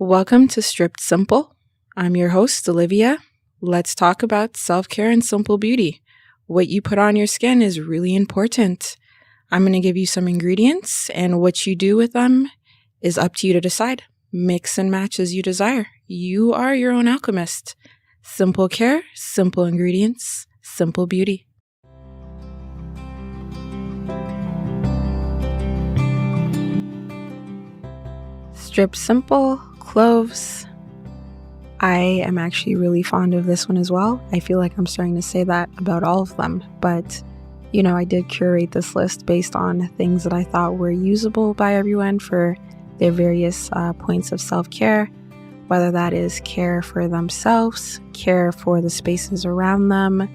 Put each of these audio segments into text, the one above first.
Welcome to Stripped Simple. I'm your host, Olivia. Let's talk about self-care and simple beauty. What you put on your skin is really important. I'm going to give you some ingredients, and what you do with them is up to you to decide. Mix and match as you desire. You are your own alchemist. Simple care, simple ingredients, simple beauty. Stripped Simple, Cloves. I am actually really fond of this one as well. I feel like I'm starting to say that about all of them, but I did curate this list based on things that I thought were usable by everyone for their various points of self-care, whether that is care for themselves, care for the spaces around them,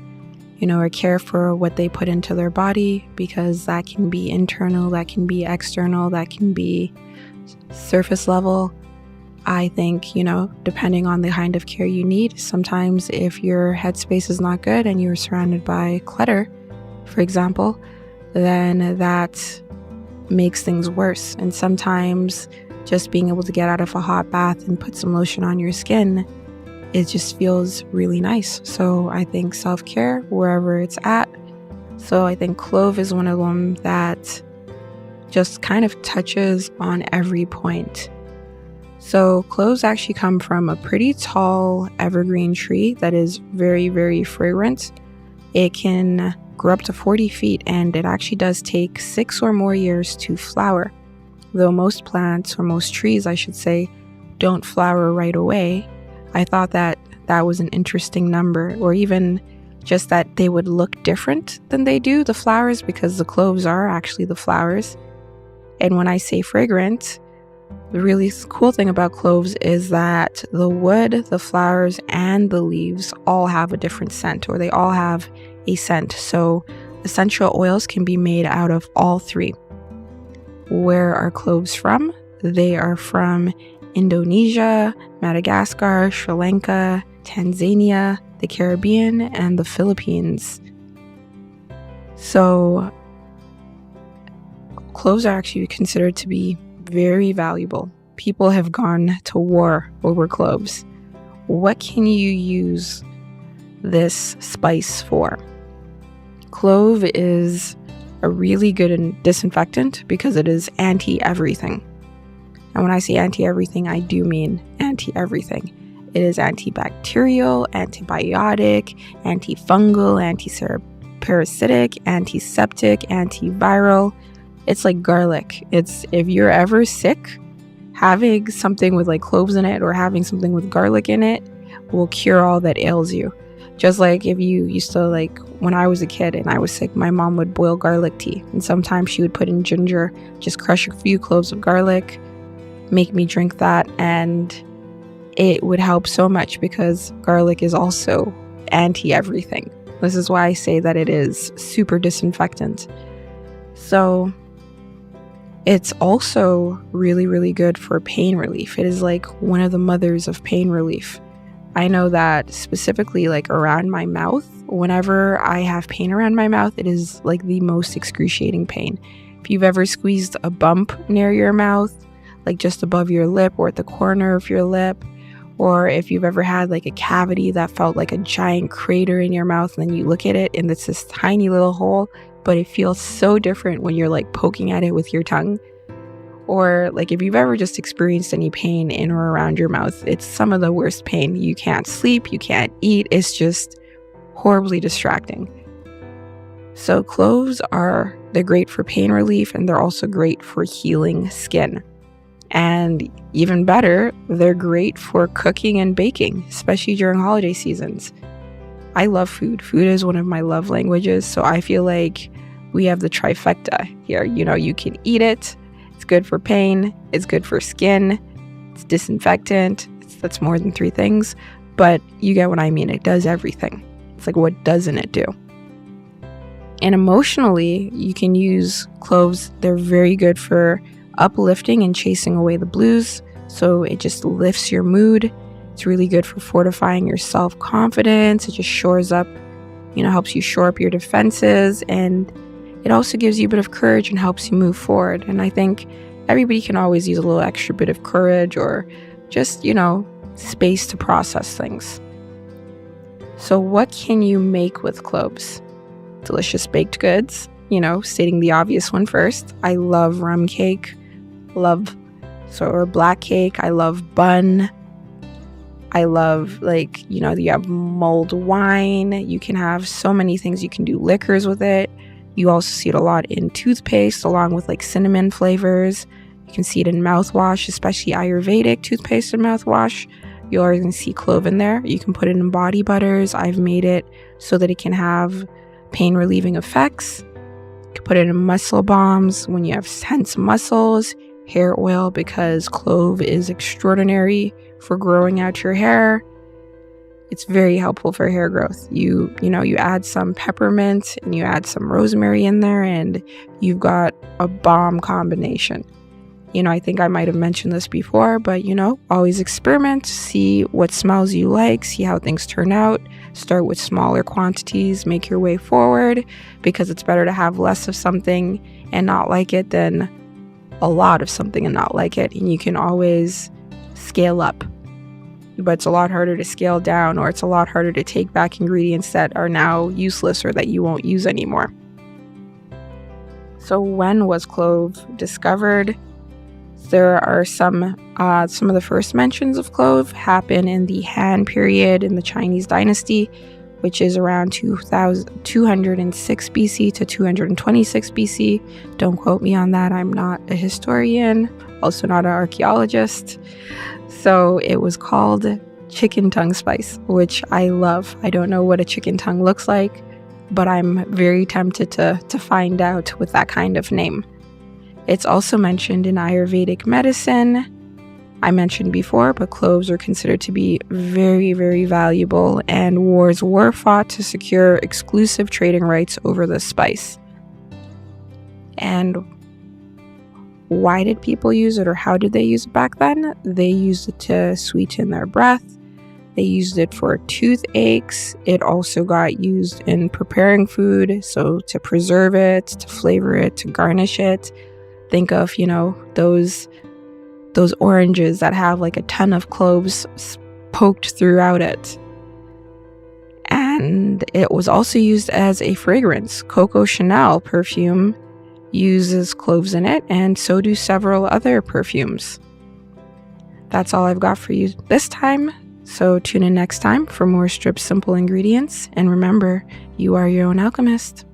or care for what they put into their body, because that can be internal, that can be external, that can be surface level. I think, depending on the kind of care you need, sometimes if your headspace is not good and you're surrounded by clutter, for example, then that makes things worse. And sometimes just being able to get out of a hot bath and put some lotion on your skin, it just feels really nice. So I think self-care, wherever it's at. So I think clove is one of them that just kind of touches on every point. So cloves actually come from a pretty tall evergreen tree that is very, very fragrant. It can grow up to 40 feet, and it actually does take 6 or more years to flower. Though most plants, or most trees I should say, don't flower right away, I thought that was an interesting number, or even just that they would look different than they do, the flowers, because the cloves are actually the flowers. And when I say fragrant, the really cool thing about cloves is that the wood, the flowers, and the leaves all have a different scent, or they all have a scent. So essential oils can be made out of all three. Where are cloves from? They are from Indonesia, Madagascar, Sri Lanka, Tanzania, the Caribbean, and the Philippines. So cloves are actually considered to be very valuable. People have gone to war over cloves. What can you use this spice for? Clove is a really good disinfectant because it is anti-everything. And when I say anti-everything, I do mean anti-everything. It is antibacterial, antibiotic, antifungal, anti-parasitic, antiseptic, antiviral. It's like garlic. It's, if you're ever sick, having something with like cloves in it or having something with garlic in it will cure all that ails you. Just like if you used to, like when I was a kid and I was sick, my mom would boil garlic tea, and sometimes she would put in ginger, just crush a few cloves of garlic, make me drink that, and it would help so much because garlic is also anti-everything. This is why I say that it is super disinfectant. So it's also really, really good for pain relief. It is like one of the mothers of pain relief. I know that specifically like around my mouth, whenever I have pain around my mouth, it is like the most excruciating pain. If you've ever squeezed a bump near your mouth, like just above your lip or at the corner of your lip, or if you've ever had like a cavity that felt like a giant crater in your mouth, and then you look at it and it's this tiny little hole, but it feels so different when you're like poking at it with your tongue. Or like if you've ever just experienced any pain in or around your mouth, it's some of the worst pain. You can't sleep, you can't eat, it's just horribly distracting. So cloves they're great for pain relief, and they're also great for healing skin. And even better, they're great for cooking and baking, especially during holiday seasons. I love food. Food is one of my love languages, so I feel like we have the trifecta here. You can eat it, it's good for pain, it's good for skin, it's disinfectant, that's more than 3 things, but you get what I mean. It does everything. It's like, what doesn't it do? And emotionally, you can use cloves. They're very good for uplifting and chasing away the blues, so it just lifts your mood. It's really good for fortifying your self-confidence. It just shores up, helps you shore up your defenses, and it also gives you a bit of courage and helps you move forward. And I think everybody can always use a little extra bit of courage, or just, space to process things. So what can you make with cloves? Delicious baked goods, stating the obvious one first. I love rum cake, or black cake. I love bun. I love, you have mulled wine. You can have so many things. You can do liquors with it. You also see it a lot in toothpaste, along with cinnamon flavors. You can see it in mouthwash, especially Ayurvedic toothpaste and mouthwash. You're always going to see clove in there. You can put it in body butters. I've made it so that it can have pain relieving effects. You can put it in muscle balms when you have tense muscles, hair oil, because clove is extraordinary for growing out your hair. It's very helpful for hair growth. You add some peppermint and you add some rosemary in there, and you've got a bomb combination. I think I might have mentioned this before, but always experiment, see what smells you like, see how things turn out. Start with smaller quantities, make your way forward, because it's better to have less of something and not like it than a lot of something and not like it. And you can always scale up, but it's a lot harder to scale down, or it's a lot harder to take back ingredients that are now useless or that you won't use anymore. So when was clove discovered? There are some of the first mentions of clove happen in the Han period in the Chinese dynasty, which is around 206 BC to 226 BC. Don't quote me on that. I'm not a historian, also not an archaeologist. So it was called chicken tongue spice, which I love. I don't know what a chicken tongue looks like, but I'm very tempted to find out with that kind of name. It's also mentioned in Ayurvedic medicine. I mentioned before, but cloves are considered to be very, very valuable, and wars were fought to secure exclusive trading rights over the spice. And why did people use it, or how did they use it back then? They used it to sweeten their breath. They used it for toothaches. It also got used in preparing food, so to preserve it, to flavor it, to garnish it. Think of, those oranges that have a ton of cloves poked throughout it. And it was also used as a fragrance. Coco Chanel perfume uses cloves in it, and so do several other perfumes. That's all I've got for you this time. So tune in next time for more stripped simple ingredients. And remember, you are your own alchemist.